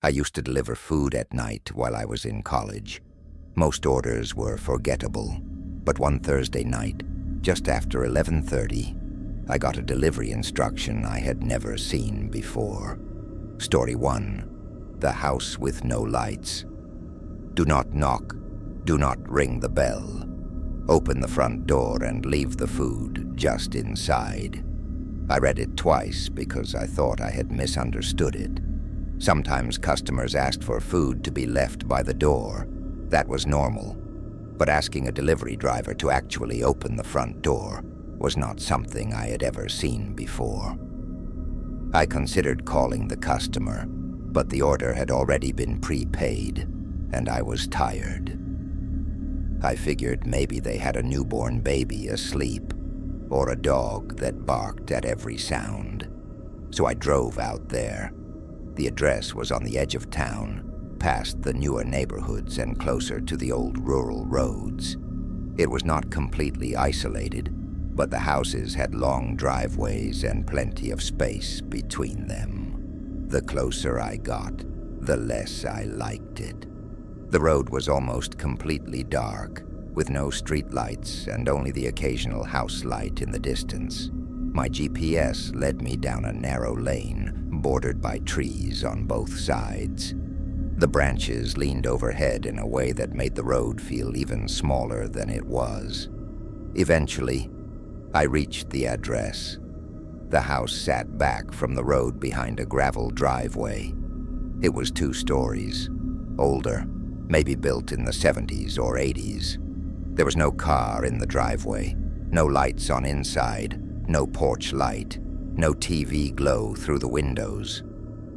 I used to deliver food at night while I was in college. Most orders were forgettable, but one Thursday night, just after 11:30, I got a delivery instruction I had never seen before. Story 1. The House with No Lights. Do not knock. Do not ring the bell. Open the front door and leave the food just inside. I read it twice because I thought I had misunderstood it. Sometimes customers asked for food to be left by the door. That was normal. But asking a delivery driver to actually open the front door was not something I had ever seen before. I considered calling the customer, but the order had already been prepaid, and I was tired. I figured maybe they had a newborn baby asleep, or a dog that barked at every sound. So I drove out there. The address was on the edge of town, past the newer neighborhoods and closer to the old rural roads. It was not completely isolated, but the houses had long driveways and plenty of space between them. The closer I got, the less I liked it. The road was almost completely dark, with no streetlights and only the occasional house light in the distance. My GPS led me down a narrow lane, bordered by trees on both sides. The branches leaned overhead in a way that made the road feel even smaller than it was. Eventually, I reached the address. The house sat back from the road behind a gravel driveway. It was 2 stories, older, maybe built in the 70s or 80s. There was no car in the driveway, no lights on inside, no porch light, no TV glow through the windows.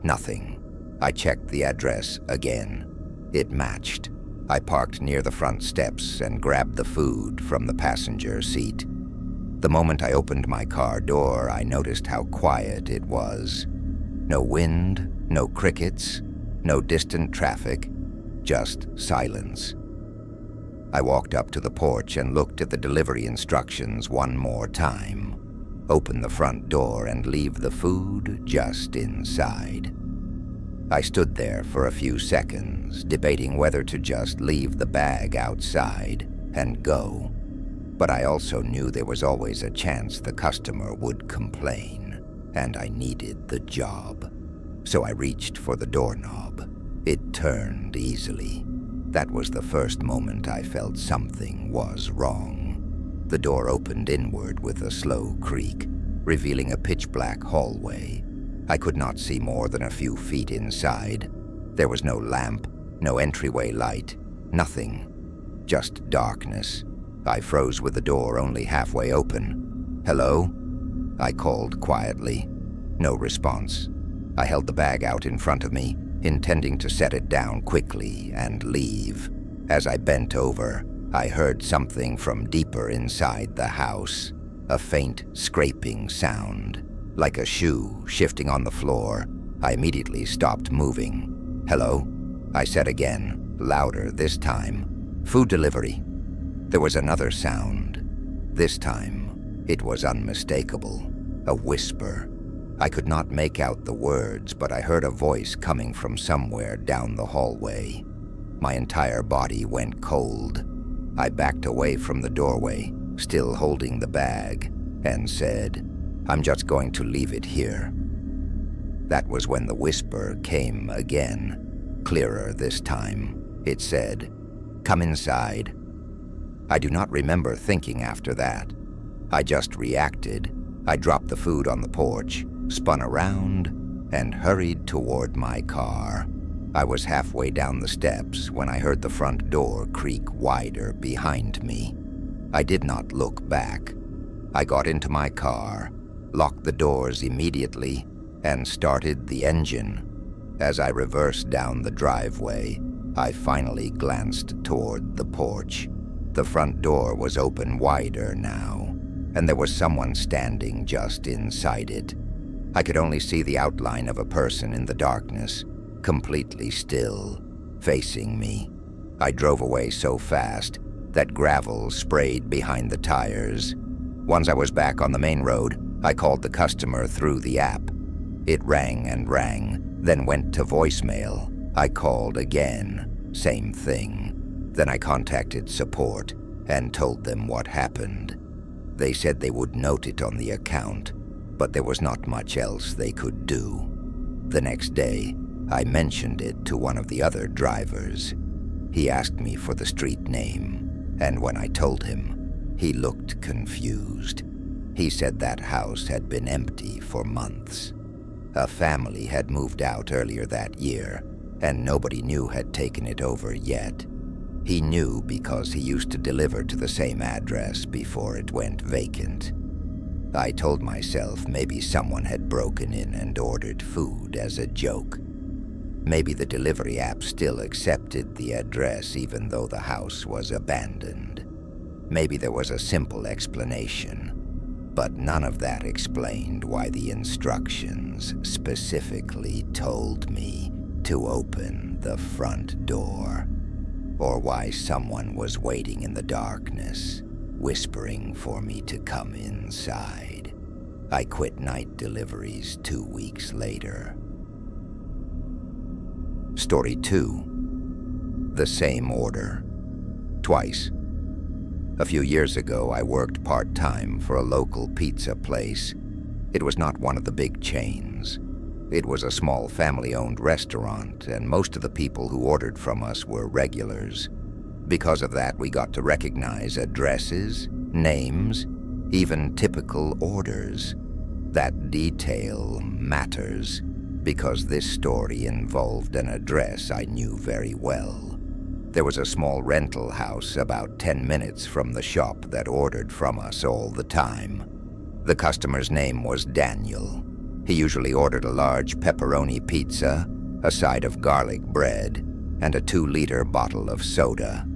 Nothing. I checked the address again. It matched. I parked near the front steps and grabbed the food from the passenger seat. The moment I opened my car door, I noticed how quiet it was. No wind, no crickets, no distant traffic, just silence. I walked up to the porch and looked at the delivery instructions one more time. Open the front door and leave the food just inside. I stood there for a few seconds, debating whether to just leave the bag outside and go. But I also knew there was always a chance the customer would complain, and I needed the job. So I reached for the doorknob. It turned easily. That was the first moment I felt something was wrong. The door opened inward with a slow creak, revealing a pitch-black hallway. I could not see more than a few feet inside. There was no lamp, no entryway light, nothing. Just darkness. I froze with the door only halfway open. "Hello?" I called quietly. No response. I held the bag out in front of me, intending to set it down quickly and leave. As I bent over, I heard something from deeper inside the house. A faint scraping sound, like a shoe shifting on the floor. I immediately stopped moving. "Hello?" I said again, louder this time. "Food delivery." There was another sound. This time, it was unmistakable. A whisper. I could not make out the words, but I heard a voice coming from somewhere down the hallway. My entire body went cold. I backed away from the doorway, still holding the bag, and said, "I'm just going to leave it here." That was when the whisper came again, clearer this time. It said, "Come inside." I do not remember thinking after that. I just reacted. I dropped the food on the porch, spun around, and hurried toward my car. I was halfway down the steps when I heard the front door creak wider behind me. I did not look back. I got into my car, locked the doors immediately, and started the engine. As I reversed down the driveway, I finally glanced toward the porch. The front door was open wider now, and there was someone standing just inside it. I could only see the outline of a person in the darkness, completely still, facing me. I drove away so fast that gravel sprayed behind the tires. Once I was back on the main road, I called the customer through the app. It rang and rang, then went to voicemail. I called again, same thing. Then I contacted support and told them what happened. They said they would note it on the account, but there was not much else they could do. The next day, I mentioned it to one of the other drivers. He asked me for the street name, and when I told him, he looked confused. He said that house had been empty for months. A family had moved out earlier that year, and nobody new had taken it over yet. He knew because he used to deliver to the same address before it went vacant. I told myself maybe someone had broken in and ordered food as a joke. Maybe the delivery app still accepted the address even though the house was abandoned. Maybe there was a simple explanation, but none of that explained why the instructions specifically told me to open the front door, or why someone was waiting in the darkness, whispering for me to come inside. I quit night deliveries 2 weeks later. Story 2. The same order. Twice. A few years ago, I worked part-time for a local pizza place. It was not one of the big chains. It was a small family-owned restaurant, and most of the people who ordered from us were regulars. Because of that, we got to recognize addresses, names, even typical orders. That detail matters, because this story involved an address I knew very well. There was a small rental house about 10 minutes from the shop that ordered from us all the time. The customer's name was Daniel. He usually ordered a large pepperoni pizza, a side of garlic bread, and a 2-liter bottle of soda.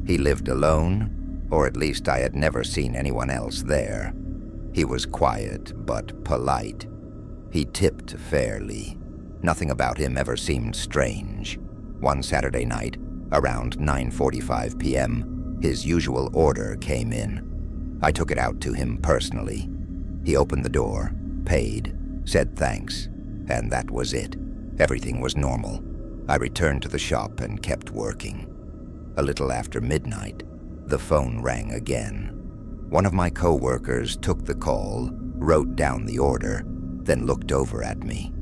He lived alone, or at least I had never seen anyone else there. He was quiet but polite. He tipped fairly. Nothing about him ever seemed strange. One Saturday night, around 9:45 p.m., his usual order came in. I took it out to him personally. He opened the door, paid, said thanks, and that was it. Everything was normal. I returned to the shop and kept working. A little after midnight, the phone rang again. One of my co-workers took the call, wrote down the order, then looked over at me.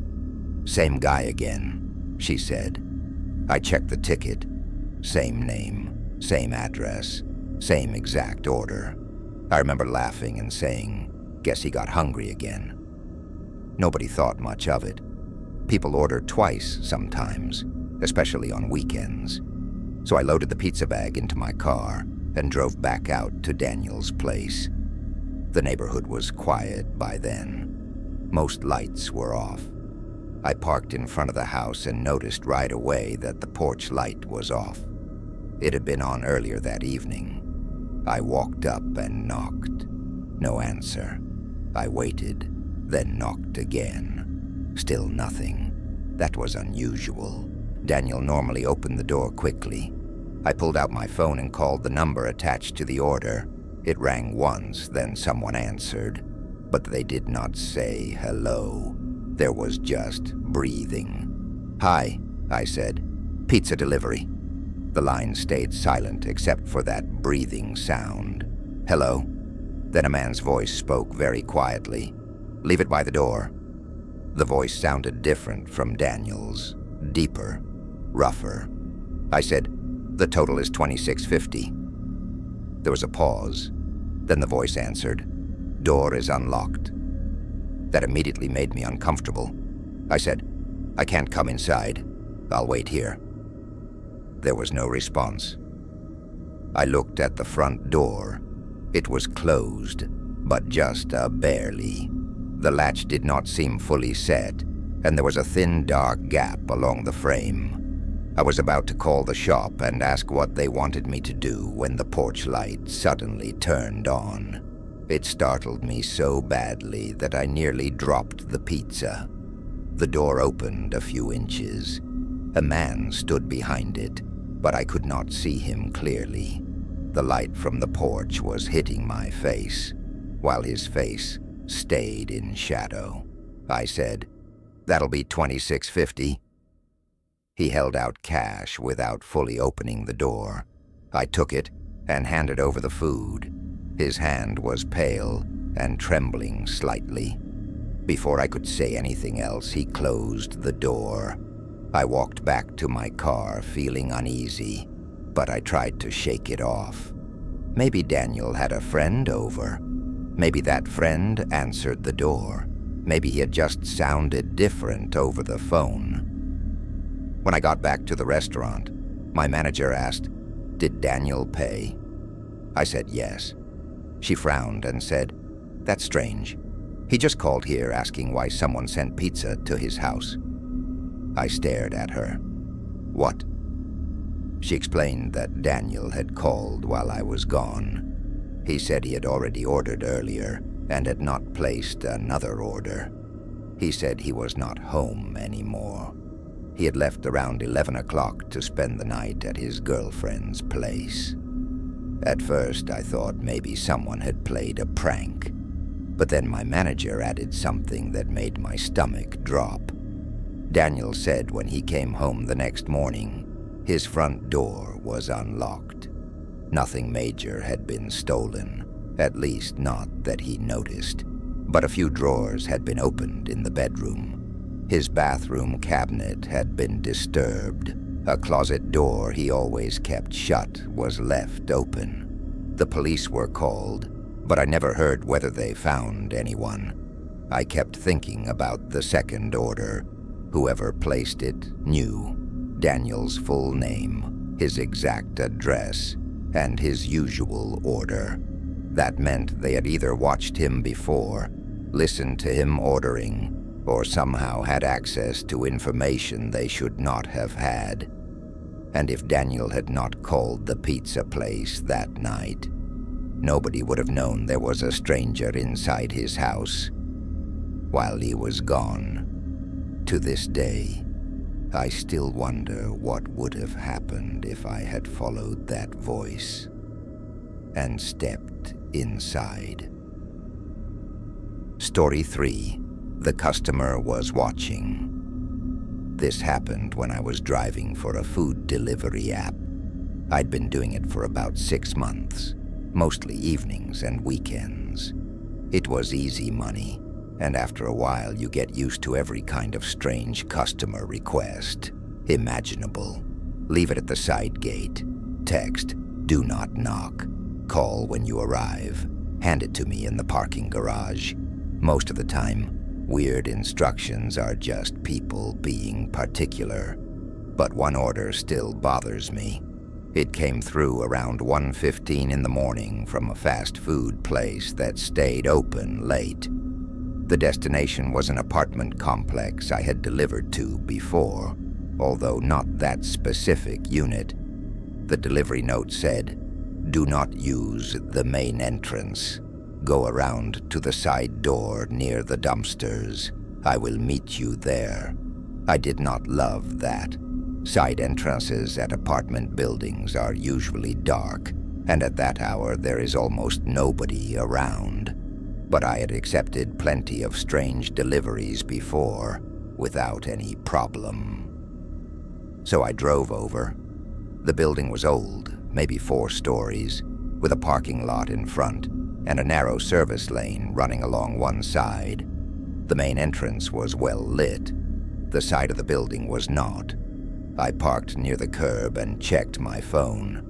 "Same guy again," she said. I checked the ticket. Same name, same address, same exact order. I remember laughing and saying, "Guess he got hungry again." Nobody thought much of it. People order twice sometimes, especially on weekends. So I loaded the pizza bag into my car and drove back out to Daniel's place. The neighborhood was quiet by then. Most lights were off. I parked in front of the house and noticed right away that the porch light was off. It had been on earlier that evening. I walked up and knocked. No answer. I waited, then knocked again. Still nothing. That was unusual. Daniel normally opened the door quickly. I pulled out my phone and called the number attached to the order. It rang once, then someone answered, but they did not say hello. There was just breathing. "Hi," I said. "Pizza delivery." The line stayed silent except for that breathing sound. "Hello?" Then a man's voice spoke very quietly. "Leave it by the door." The voice sounded different from Daniel's, deeper, rougher. I said, "The total is $26.50. There was a pause. Then the voice answered, "Door is unlocked." That immediately made me uncomfortable. I said, "I can't come inside. I'll wait here." There was no response. I looked at the front door. It was closed, but just barely. The latch did not seem fully set, and there was a thin, dark gap along the frame. I was about to call the shop and ask what they wanted me to do when the porch light suddenly turned on. It startled me so badly that I nearly dropped the pizza. The door opened a few inches. A man stood behind it, but I could not see him clearly. The light from the porch was hitting my face, while his face stayed in shadow. I said, "That'll be $26.50. He held out cash without fully opening the door. I took it and handed over the food. His hand was pale and trembling slightly. Before I could say anything else, he closed the door. I walked back to my car feeling uneasy, but I tried to shake it off. Maybe Daniel had a friend over. Maybe that friend answered the door. Maybe he had just sounded different over the phone. When I got back to the restaurant, my manager asked, "Did Daniel pay?" I said yes. She frowned and said, "That's strange. He just called here asking why someone sent pizza to his house." I stared at her. "What?" She explained that Daniel had called while I was gone. He said he had already ordered earlier and had not placed another order. He said he was not home anymore. He had left around 11 o'clock to spend the night at his girlfriend's place. At first, I thought maybe someone had played a prank, but then my manager added something that made my stomach drop. Daniel said when he came home the next morning, his front door was unlocked. Nothing major had been stolen, at least not that he noticed, but a few drawers had been opened in the bedroom. His bathroom cabinet had been disturbed. A closet door he always kept shut was left open. The police were called, but I never heard whether they found anyone. I kept thinking about the second order. Whoever placed it knew Daniel's full name, his exact address, and his usual order. That meant they had either watched him before, listened to him ordering, or somehow had access to information they should not have had. And if Daniel had not called the pizza place that night, nobody would have known there was a stranger inside his house while he was gone. To this day, I still wonder what would have happened if I had followed that voice and stepped inside. Story 3. The customer was watching. This happened when I was driving for a food delivery app. I'd been doing it for about 6 months, mostly evenings and weekends. It was easy money, and after a while you get used to every kind of strange customer request imaginable. Leave it at the side gate. Text, "Do not knock." Call when you arrive. Hand it to me in the parking garage. Most of the time, weird instructions are just people being particular. But one order still bothers me. It came through around 1:15 in the morning from a fast food place that stayed open late. The destination was an apartment complex I had delivered to before, although not that specific unit. The delivery note said, "Do not use the main entrance. Go around to the side door near the dumpsters. I will meet you there." I did not love that. Side entrances at apartment buildings are usually dark, and at that hour there is almost nobody around. But I had accepted plenty of strange deliveries before, without any problem. So I drove over. The building was old, maybe 4 stories, with a parking lot in front and a narrow service lane running along one side. The main entrance was well lit. The side of the building was not. I parked near the curb and checked my phone.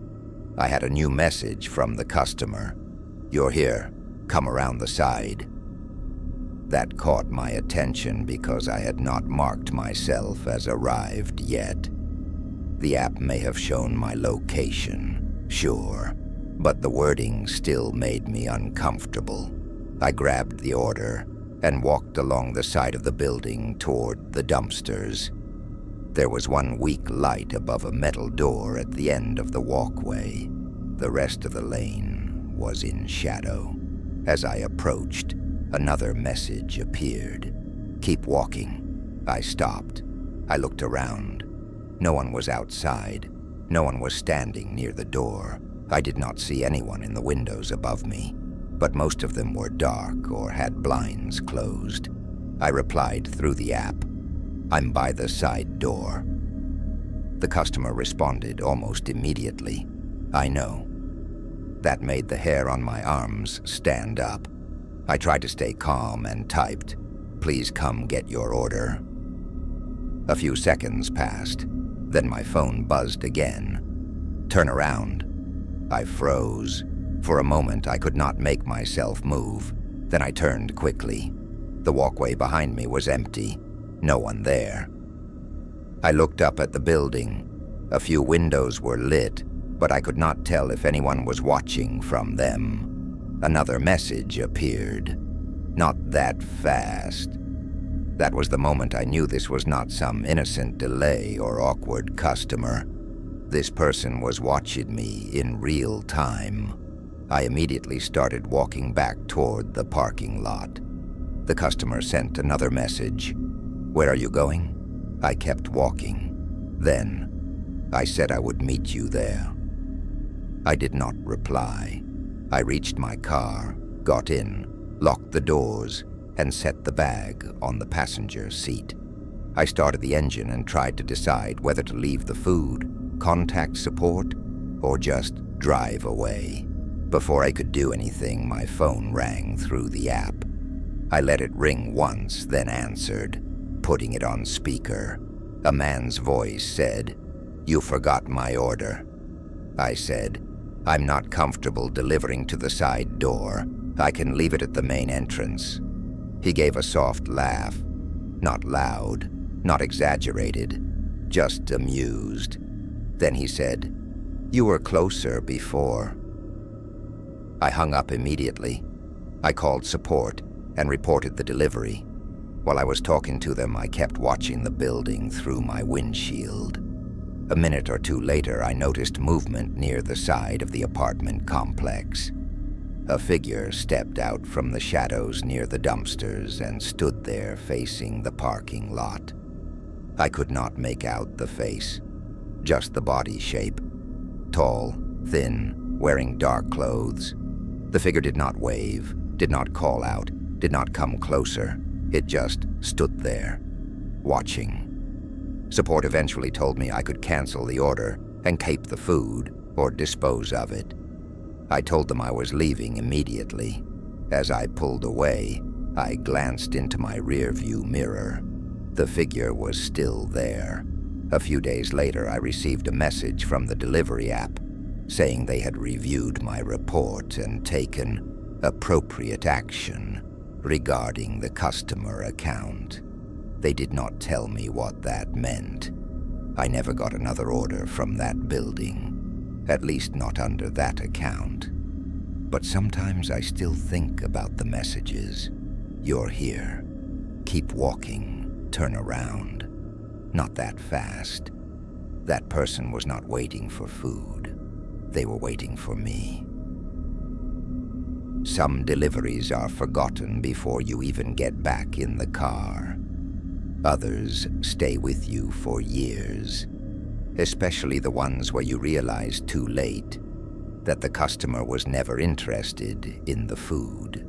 I had a new message from the customer. "You're here. Come around the side." That caught my attention because I had not marked myself as arrived yet. The app may have shown my location, sure, but the wording still made me uncomfortable. I grabbed the order and walked along the side of the building toward the dumpsters. There was one weak light above a metal door at the end of the walkway. The rest of the lane was in shadow. As I approached, another message appeared. "Keep walking." I stopped. I looked around. No one was outside. No one was standing near the door. I did not see anyone in the windows above me, but most of them were dark or had blinds closed. I replied through the app, "I'm by the side door." The customer responded almost immediately. "I know." That made the hair on my arms stand up. I tried to stay calm and typed, "Please come get your order." A few seconds passed. Then my phone buzzed again. "Turn around." I froze. For a moment, I could not make myself move. Then I turned quickly. The walkway behind me was empty. No one there. I looked up at the building. A few windows were lit, but I could not tell if anyone was watching from them. Another message appeared. "Not that fast." That was the moment I knew this was not some innocent delay or awkward customer. This person was watching me in real time. I immediately started walking back toward the parking lot. The customer sent another message. "Where are you going?" I kept walking. Then, I said I would meet you there. I did not reply. I reached my car, got in, locked the doors, and set the bag on the passenger seat. I started the engine and tried to decide whether to leave the food, contact support, or just drive away. Before I could do anything, my phone rang through the app. I let it ring once, then answered, putting it on speaker. A man's voice said, "You forgot my order." I said, "I'm not comfortable delivering to the side door. I can leave it at the main entrance." He gave a soft laugh. Not loud, not exaggerated, just amused. Then he said, "You were closer before." I hung up immediately. I called support and reported the delivery. While I was talking to them, I kept watching the building through my windshield. A minute or two later, I noticed movement near the side of the apartment complex. A figure stepped out from the shadows near the dumpsters and stood there facing the parking lot. I could not make out the face, just the body shape. Tall, thin, wearing dark clothes. The figure did not wave, did not call out, did not come closer. It just stood there, watching. Support eventually told me I could cancel the order and keep the food or dispose of it. I told them I was leaving immediately. As I pulled away, I glanced into my rearview mirror. The figure was still there. A few days later, I received a message from the delivery app saying they had reviewed my report and taken appropriate action regarding the customer account. They did not tell me what that meant. I never got another order from that building, at least not under that account. But sometimes I still think about the messages. "You're here. Keep walking. Turn around. Not that fast." That person was not waiting for food. They were waiting for me. Some deliveries are forgotten before you even get back in the car. Others stay with you for years, especially the ones where you realize too late that the customer was never interested in the food.